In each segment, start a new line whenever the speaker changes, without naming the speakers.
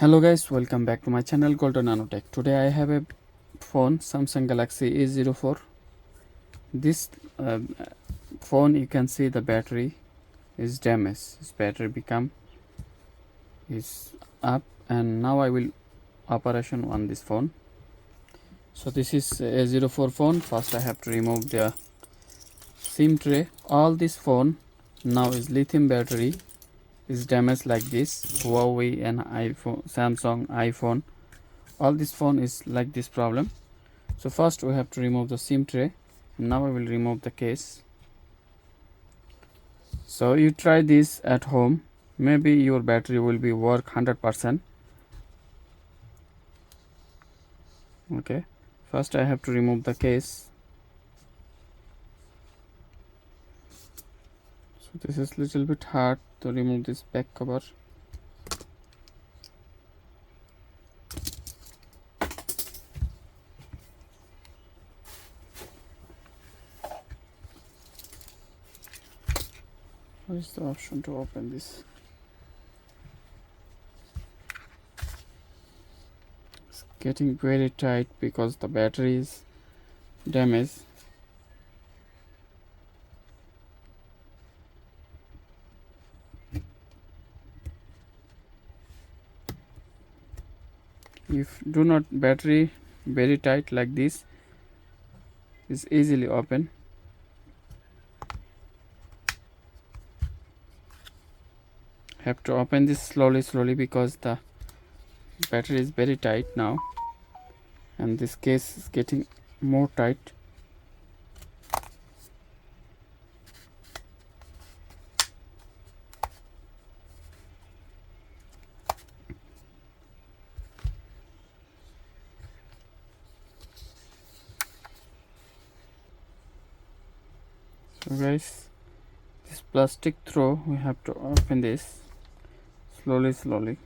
Hello guys, welcome back to my channel Golden Nanotech. Today I have a phone Samsung Galaxy A04. This phone, you can see the battery is damaged. This battery is up, and now I will operation on this phone. So this is A04 phone. First I have to remove the SIM tray. All this phone now is lithium battery is damaged like this. Huawei and iPhone, Samsung, iPhone, all this phone is like this problem. So first we have to remove the SIM tray. Now I will remove the case. So you try this at home, maybe your battery will be work 100%. Okay, first I have to remove the case. So this is little bit hard to remove this back cover. What is the option to open this? It's getting very tight because the battery is damaged. If do not battery very tight like this, is easily open. Have to open this slowly because the battery is very tight now, and this case is getting more tight. So guys, this plastic throw, we have to open this slowly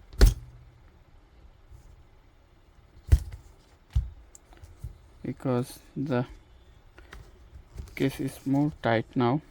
because the case is more tight now.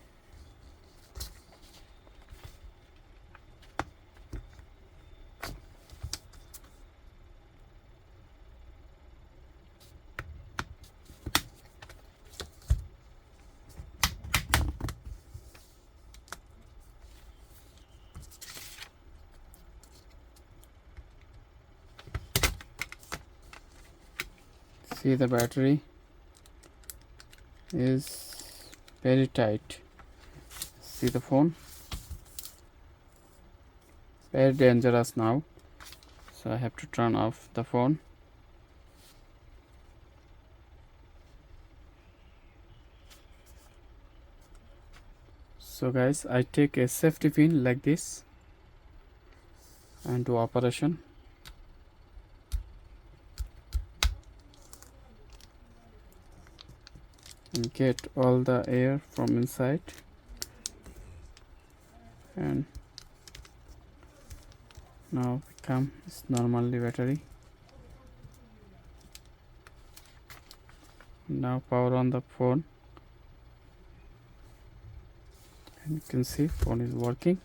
See, the battery is very tight. See the phone, very dangerous now. So I have to turn off the phone. So guys, I take a safety pin like this and do operation. And get all the air from inside, and now become normally battery. Now power on the phone, and you can see phone is working.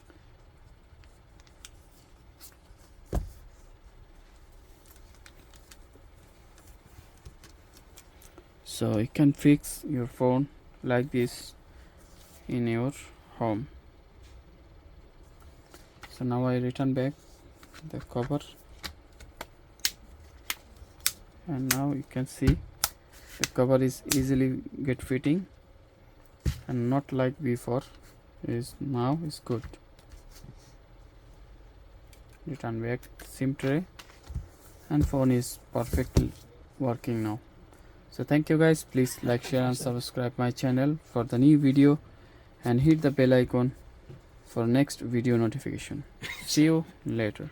So you can fix your phone like this in your home. So now I return back the cover, and now you can see the cover is easily get fitting, and not like before. Is now is good. Return back SIM tray, and phone is perfectly working now. So thank you guys, please like, share and subscribe my channel for the new video, and hit the bell icon for next video notification. See you later.